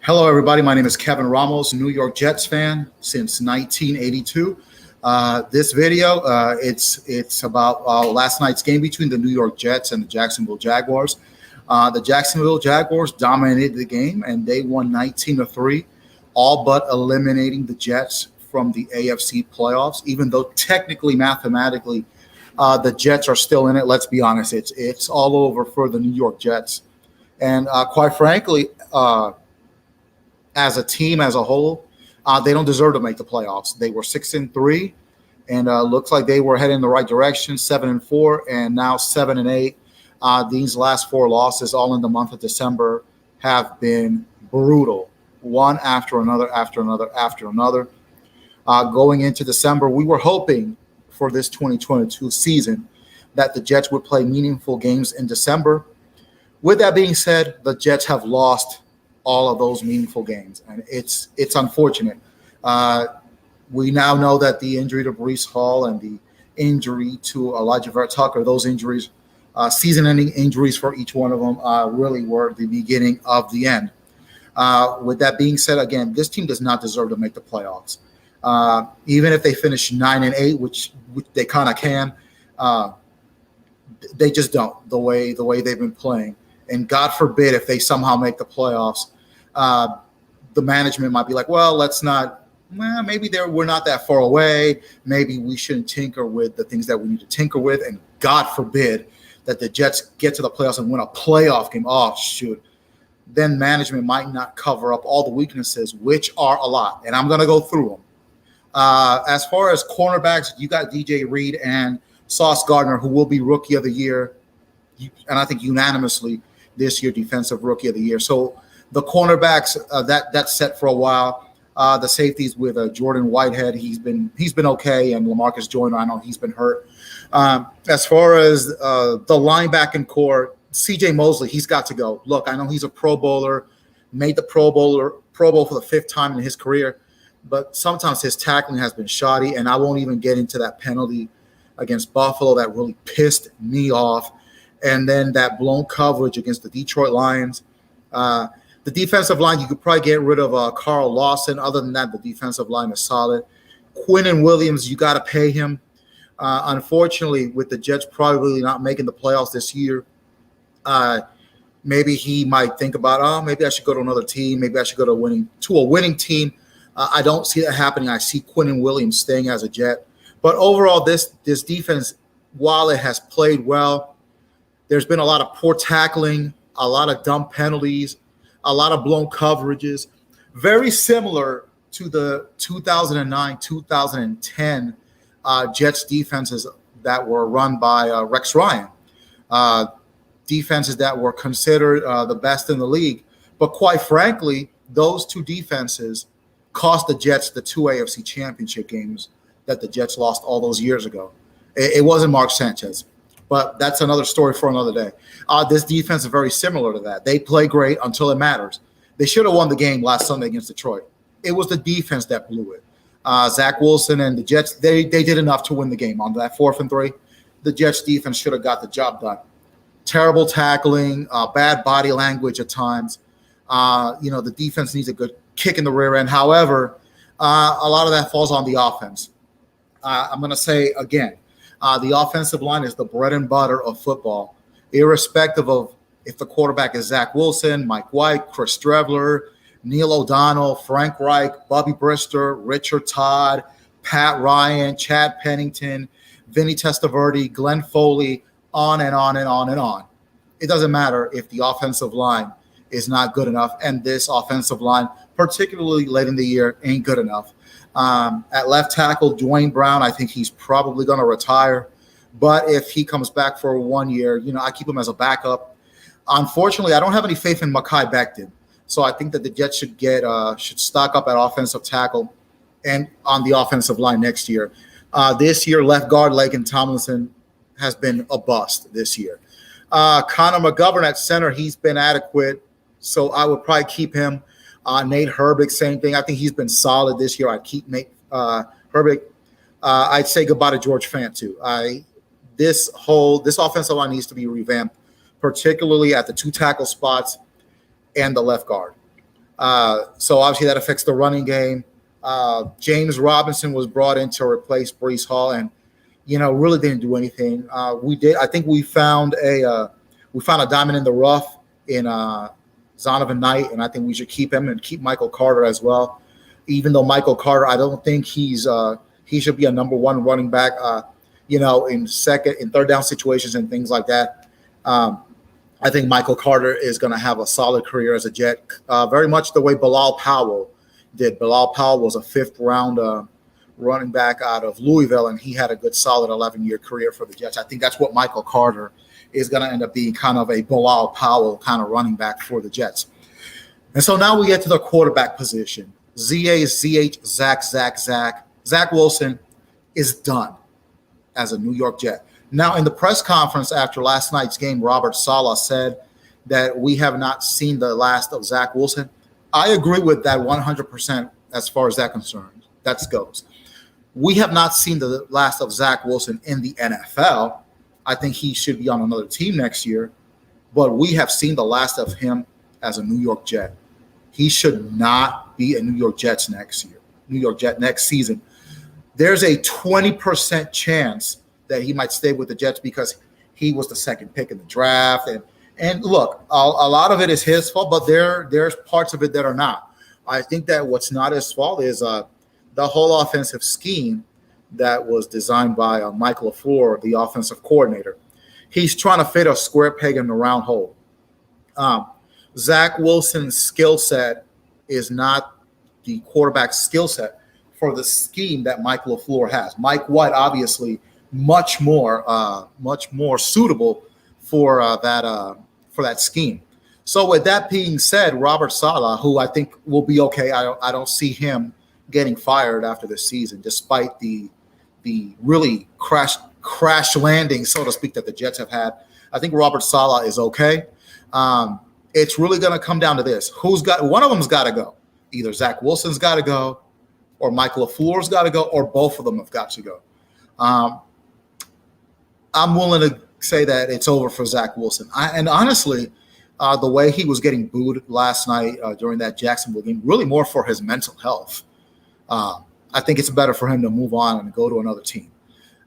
Hello, everybody. My name is Kevin Ramos, New York Jets fan since 1982. This video, it's about last night's game between the New York Jets and the Jacksonville Jaguars. The Jacksonville Jaguars dominated the game, and they won 19-3, all but eliminating the Jets from the AFC playoffs. Even though technically, mathematically, the Jets are still in it. Let's be honest, it's all over for the New York Jets, and quite frankly. As a team, as a whole, they don't deserve to make the playoffs. They were 6-3, and looks like they were heading in the right direction. 7-4, and now 7-8. These last four losses, all in the month of December, have been brutal. One after another, after another, after another. Going into December, we were hoping for this 2022 season that the Jets would play meaningful games in December. With that being said, the Jets have lost all of those meaningful games, and it's unfortunate. We now know that the injury to Breece Hall and the injury to Elijah Vera-Tucker, those injuries, season-ending injuries for each one of them, really were the beginning of the end. With that being said, again, this team does not deserve to make the playoffs. Even if they finish 9-8, which they kind of can, they just don't. The way they've been playing, and God forbid if they somehow make the playoffs. The management might be like, well, let's not. Well, maybe we're not that far away. Maybe we shouldn't tinker with the things that we need to tinker with. And God forbid that the Jets get to the playoffs and win a playoff game. Oh, shoot. Then management might not cover up all the weaknesses, which are a lot. And I'm going to go through them. As far as cornerbacks, you got DJ Reed and Sauce Gardner, who will be Rookie of the Year, and I think unanimously this year, Defensive Rookie of the Year. So the cornerbacks, that's set for a while. The safeties with Jordan Whitehead, he's been okay, and LaMarcus Joyner, I know he's been hurt. As far as the linebacking core, C.J. Mosley, he's got to go. Look, I know he's a Pro Bowler, made the Pro Bowl for the fifth time in his career, but sometimes his tackling has been shoddy, and I won't even get into that penalty against Buffalo that really pissed me off. And then that blown coverage against the Detroit Lions. The defensive line, you could probably get rid of Carl Lawson. Other than that, the defensive line is solid. Quinnen Williams, you got to pay him. Unfortunately, with the Jets probably not making the playoffs this year, maybe he might think about, maybe I should go to another team. Maybe I should go to a winning team. I don't see that happening. I see Quinnen Williams staying as a Jet. But overall, this defense, while it has played well, there's been a lot of poor tackling, a lot of dumb penalties, a lot of blown coverages, very similar to the 2009-2010 Jets defenses that were run by Rex Ryan, defenses that were considered the best in the league. But quite frankly, those two defenses cost the Jets the two AFC championship games that the Jets lost all those years ago. It wasn't Mark Sanchez. But that's another story for another day. This defense is very similar to that. They play great until it matters. They should have won the game last Sunday against Detroit. It was the defense that blew it. Zach Wilson and the Jets, they did enough to win the game on that 4th and 3. The Jets defense should have got the job done. Terrible tackling, bad body language at times. The defense needs a good kick in the rear end. However, a lot of that falls on the offense. I'm going to say again, the offensive line is the bread and butter of football, irrespective of if the quarterback is Zach Wilson, Mike White, Chris Streveler, Neil O'Donnell, Frank Reich, Bobby Brister, Richard Todd, Pat Ryan, Chad Pennington, Vinny Testaverde, Glenn Foley, on and on and on and on. It doesn't matter if the offensive line is not good enough, and this offensive line, particularly late in the year, ain't good enough. At left tackle, Dwayne Brown, I think he's probably going to retire. But if he comes back for 1 year, I keep him as a backup. Unfortunately, I don't have any faith in Mekhi Becton. So I think that the Jets should stock up at offensive tackle and on the offensive line next year. This year, left guard Laken Tomlinson has been a bust this year. Connor McGovern at center, he's been adequate. So I would probably keep him. Nate Herbig, same thing. I think he's been solid this year. I'd keep Nate Herbig. I'd say goodbye to George Fant too. This offensive line needs to be revamped, particularly at the two tackle spots and the left guard. So obviously that affects the running game. James Robinson was brought in to replace Breece Hall, and really didn't do anything. I think we found a diamond in the rough in Zonovan Knight, and I think we should keep him and keep Michael Carter as well. Even though Michael Carter, I don't think he should be a number one running back. In third down situations and things like that. I think Michael Carter is going to have a solid career as a Jet, very much the way Bilal Powell did. Bilal Powell was a fifth-round running back out of Louisville, and he had a good, solid 11-year career for the Jets. I think that's what Michael Carter is going to end up being, kind of a Bilal Powell kind of running back for the Jets. And so now we get to the quarterback position. ZH, Zach Wilson is done as a New York Jet. Now, in the press conference after last night's game, Robert Saleh said that we have not seen the last of Zach Wilson. I agree with that 100% as far as that goes. We have not seen the last of Zach Wilson in the NFL. I think he should be on another team next year, but we have seen the last of him as a New York Jet. He should not be a New York Jet next season. There's a 20% chance that he might stay with the Jets because he was the second pick in the draft. And look, a lot of it is his fault, but there's parts of it that are not. I think that what's not his fault is the whole offensive scheme that was designed by Mike LaFleur, the offensive coordinator. He's trying to fit a square peg in a round hole. Zach Wilson's skill set is not the quarterback skill set for the scheme that Mike LaFleur has. Mike White, obviously, much more suitable for that scheme. So with that being said, Robert Saleh, who I think will be okay, I don't see him getting fired after this season, despite the really crash landing, so to speak, that the Jets have had. I think Robert Saleh is okay. It's really going to come down to this: one of them's got to go. Either Zach Wilson's got to go, or Mike LaFleur's got to go, or both of them have got to go. I'm willing to say that it's over for Zach Wilson. And honestly, the way he was getting booed last night during that Jacksonville game, really more for his mental health. I think it's better for him to move on and go to another team.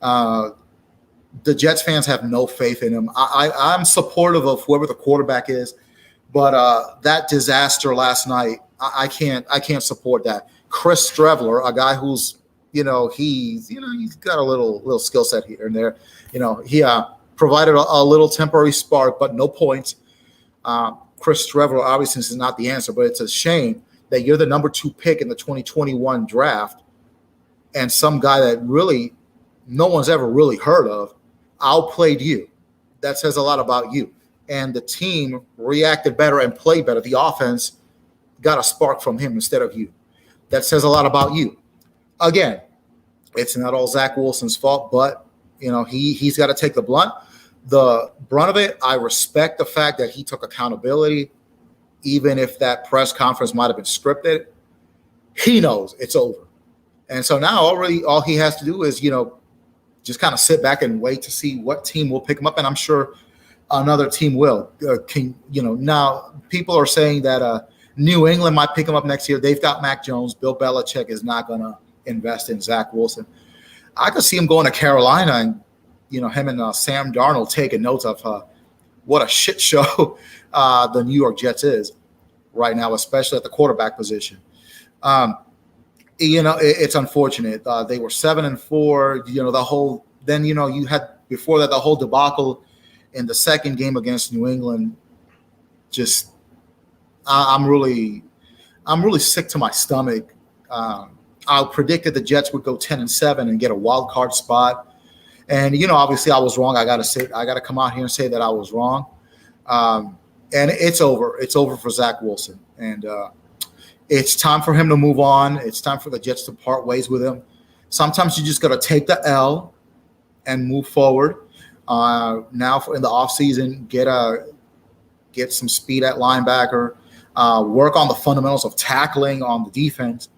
The Jets fans have no faith in him. I'm supportive of whoever the quarterback is, but that disaster last night, I can't support that. Chris Streveler, a guy who's he's got a little skill set here and there. He provided a little temporary spark, but no points. Chris Streveler obviously is not the answer, but it's a shame that you're the number 2 pick in the 2021 draft, and some guy that really no one's ever really heard of outplayed you. That says a lot about you. And the team reacted better and played better. The offense got a spark from him instead of you. That says a lot about you. Again, it's not all Zach Wilson's fault, but he's got to take the brunt of it. I respect the fact that he took accountability, even if that press conference might have been scripted. He knows it's over, and so now all he has to do is just kind of sit back and wait to see what team will pick him up, and I'm sure another team will. Now people are saying that New England might pick him up next year. They've got Mac Jones. Bill Belichick is not going to invest in Zach Wilson. I could see him going to Carolina and, him and Sam Darnold taking notes of what a shit show the New York Jets is right now, especially at the quarterback position. It's unfortunate. They were 7-4. You had before that the whole debacle in the second game against New England. Just, I'm really sick to my stomach. I predicted the Jets would go 10-7 and get a wild card spot. And, obviously I was wrong. I got to come out here and say that I was wrong. And it's over. It's over for Zach Wilson. And it's time for him to move on. It's time for the Jets to part ways with him. Sometimes you just got to take the L and move forward. Now in the offseason, get some speed at linebacker, work on the fundamentals of tackling on the defense,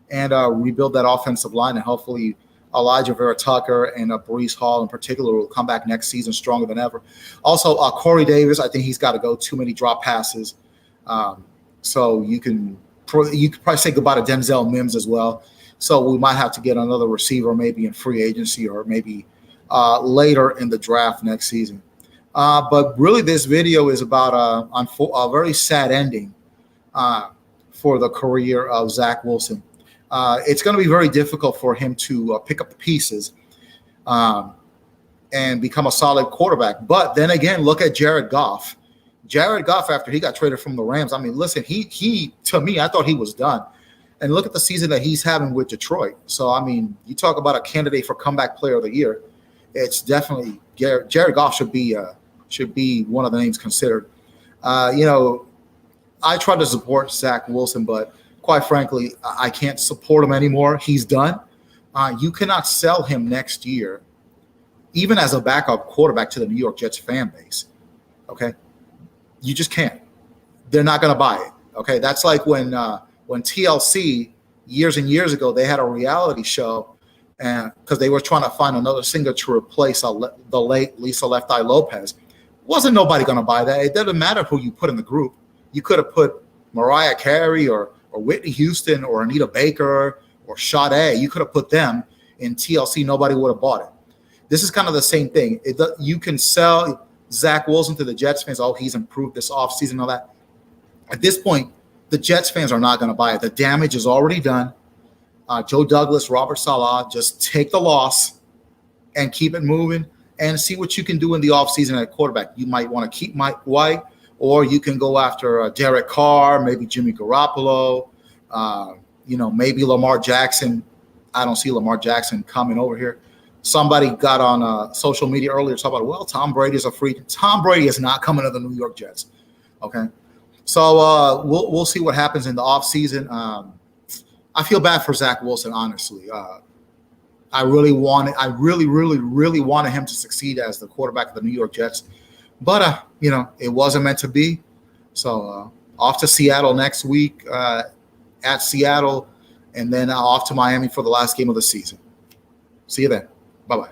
and rebuild that offensive line. And hopefully Elijah Vera-Tucker and Breece Hall in particular will come back next season stronger than ever. Also, Corey Davis, I think he's got to go. Too many drop passes. So you could probably say goodbye to Denzel Mims as well. So we might have to get another receiver, maybe in free agency or maybe later in the draft next season. But really, this video is about a very sad ending for the career of Zach Wilson. It's going to be very difficult for him to pick up the pieces and become a solid quarterback. But then again, look at Jared Goff. Jared Goff, after he got traded from the Rams, I mean, listen, he to me, I thought he was done. And look at the season that he's having with Detroit. So, I mean, you talk about a candidate for comeback player of the year. It's definitely Jared Goff should be one of the names considered. I try to support Zach Wilson, but quite frankly, I can't support him anymore. He's done. You cannot sell him next year, even as a backup quarterback to the New York Jets fan base. Okay, you just can't. They're not going to buy it. Okay, that's like when TLC years and years ago, they had a reality show, and because they were trying to find another singer to replace the late Lisa Left Eye Lopez. Wasn't nobody going to buy that? It doesn't matter who you put in the group. You could have put Mariah Carey or Whitney Houston or Anita Baker or Sade. You could have put them in TLC. Nobody would have bought it. This is kind of the same thing. You can sell Zach Wilson to the Jets fans. Oh, he's improved this offseason and all that. At this point, the Jets fans are not going to buy it. The damage is already done. Joe Douglas, Robert Saleh, just take the loss and keep it moving and see what you can do in the offseason at quarterback. You might want to keep Mike White, or you can go after Derek Carr, maybe Jimmy Garoppolo, maybe Lamar Jackson. I don't see Lamar Jackson coming over here. Somebody got on social media earlier talking about, well, Tom Brady is a free. Tom Brady is not coming to the New York Jets. Okay. So we'll see what happens in the offseason. I feel bad for Zach Wilson, honestly. I really wanted him to succeed as the quarterback of the New York Jets. But, it wasn't meant to be. So off to Seattle next week at Seattle, and then off to Miami for the last game of the season. See you then. Bye-bye.